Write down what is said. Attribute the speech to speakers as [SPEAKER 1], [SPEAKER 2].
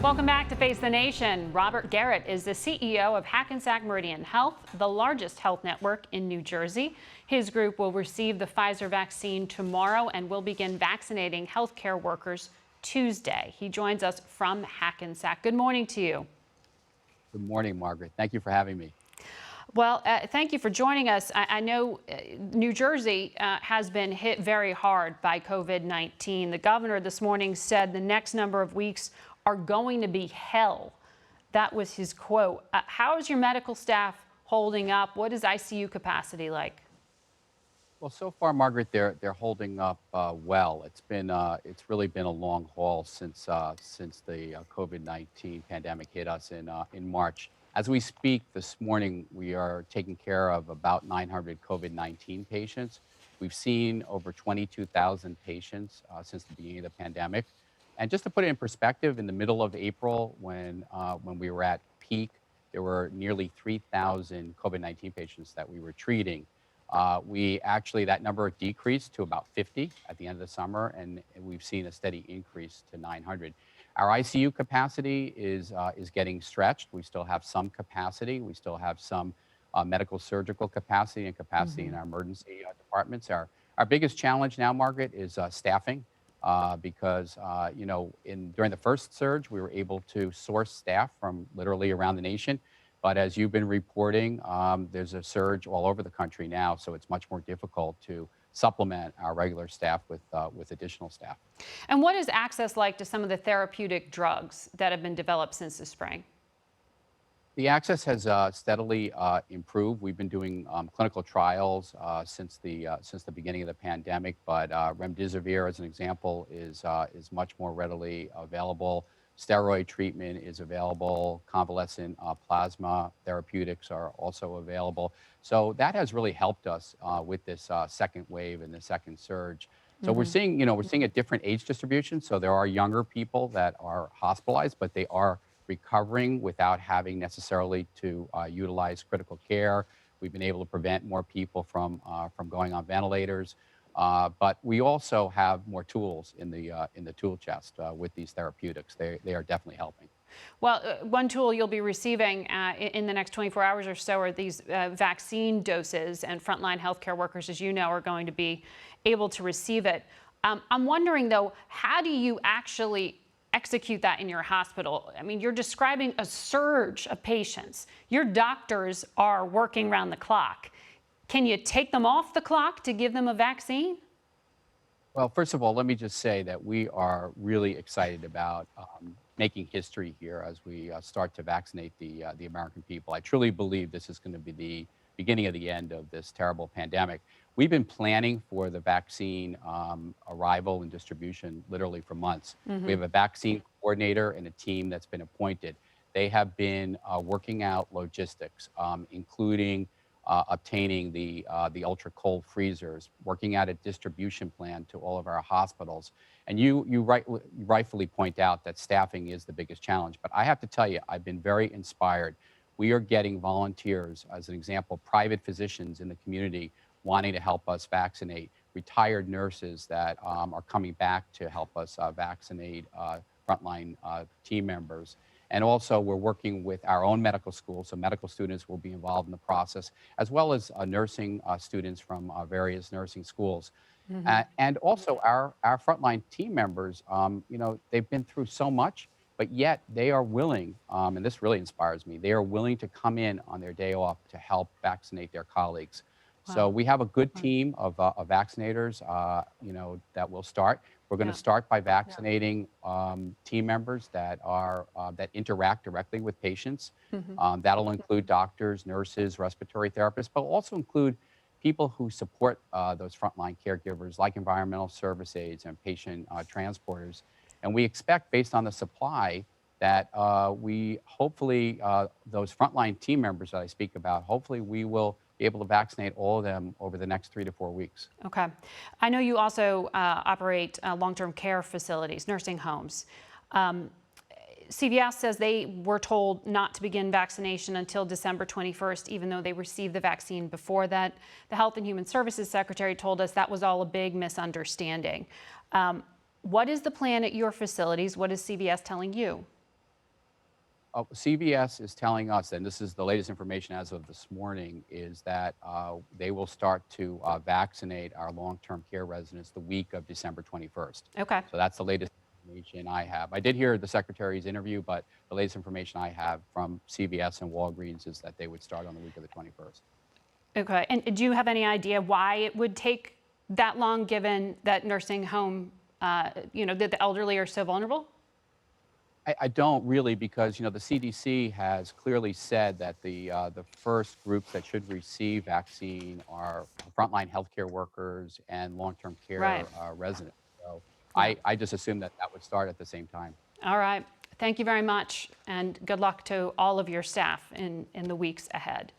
[SPEAKER 1] Welcome back to Face the Nation. Robert Garrett is the CEO of Hackensack Meridian Health, the largest health network in New Jersey. His group will receive the Pfizer vaccine tomorrow and will begin vaccinating healthcare workers Tuesday. He joins us from Hackensack. Good morning to you.
[SPEAKER 2] Good morning, Margaret. Thank you for having me.
[SPEAKER 1] Well, thank you for joining us. I know New Jersey has been hit very hard by COVID-19. The governor this morning said the next number of weeks are going to be hell. That was his quote. How is your medical staff holding up? What is ICU capacity like?
[SPEAKER 2] Well, so far, Margaret, they're holding up well. It's really been a long haul since the COVID-19 pandemic hit us in March. As we speak this morning, we are taking care of about 900 COVID-19 patients. We've seen over 22,000 patients since the beginning of the pandemic. And just to put it in perspective, in the middle of April, when we were at peak, there were nearly 3,000 COVID-19 patients that we were treating. That number decreased to about 50 at the end of the summer, and we've seen a steady increase to 900. Our ICU capacity is getting stretched. We still have some capacity. We still have some medical surgical capacity and capacity in our emergency departments. Our biggest challenge now, Margaret, is staffing. Because during the first surge, we were able to source staff from literally around the nation. But as you've been reporting, there's a surge all over the country now, so it's much more difficult to supplement our regular staff with additional staff.
[SPEAKER 1] And what is access like to some of the therapeutic drugs that have been developed since the spring?
[SPEAKER 2] The access has steadily improved. We've been doing clinical trials since the beginning of the pandemic, but remdesivir, as an example, is much more readily available. Steroid treatment is available. Convalescent plasma therapeutics are also available. So that has really helped us with this second wave and the second surge. So we're seeing a different age distribution. So there are younger people that are hospitalized, but they are recovering without having necessarily to utilize critical care. We've been able to prevent more people from going on ventilators, but we also have more tools in the tool chest with these therapeutics. They are definitely helping.
[SPEAKER 1] Well, one tool you'll be receiving in the next 24 hours or so are these vaccine doses, and frontline healthcare workers, as you know, are going to be able to receive it. I'm wondering, though, how do you actually execute that in your hospital? I mean, you're describing a surge of patients. Your doctors are working around the clock. Can you take them off the clock to give them a vaccine?
[SPEAKER 2] Well, first of all, let me just say that we are really excited about making history here as we start to vaccinate the American people. I truly believe this is going to be the beginning of the end of this terrible pandemic. We've been planning for the vaccine arrival and distribution literally for months. We have a vaccine coordinator and a team that's been appointed. They have been working out logistics, including obtaining the ultra cold freezers, working out a distribution plan to all of our hospitals. And you rightfully point out that staffing is the biggest challenge. But I have to tell you, I've been very inspired. We are getting volunteers, as an example, private physicians in the community wanting to help us vaccinate, retired nurses that are coming back to help us vaccinate frontline team members. And also, we're working with our own medical school, so medical students will be involved in the process, as well as nursing students from various nursing schools. And also, our frontline team members, they've been through so much, but yet they are willing, and this really inspires me, they are willing to come in on their day off to help vaccinate their colleagues. Wow. So we have a good team of vaccinators, that will start. We're going to start by vaccinating team members that interact directly with patients. That'll include doctors, nurses, respiratory therapists, but will also include people who support those frontline caregivers, like environmental service aides and patient transporters. And we expect, based on the supply, that we hopefully, those frontline team members that I speak about, hopefully we will be able to vaccinate all of them over the next 3 to 4 weeks.
[SPEAKER 1] Okay. I know you also operate long-term care facilities, nursing homes. CVS says they were told not to begin vaccination until December 21st, even though they received the vaccine before that. The Health and Human Services Secretary told us that was all a big misunderstanding. What is the plan at your facilities? What is CVS telling you?
[SPEAKER 2] CVS is telling us, and this is the latest information as of this morning, is that they will start to vaccinate our long-term care residents the week of December 21st.
[SPEAKER 1] Okay.
[SPEAKER 2] So that's the latest information I have. I did hear the secretary's interview, but the latest information I have from CVS and Walgreens is that they would start on the week of the 21st.
[SPEAKER 1] Okay. And do you have any idea why it would take that long, given that nursing home, that the elderly are so vulnerable?
[SPEAKER 2] I don't really, because the CDC has clearly said that the first groups that should receive vaccine are frontline healthcare workers and long-term care
[SPEAKER 1] Right.
[SPEAKER 2] residents. So
[SPEAKER 1] Yeah.
[SPEAKER 2] I just assumed that that would start at the same time.
[SPEAKER 1] All right. Thank you very much, and good luck to all of your staff in the weeks ahead.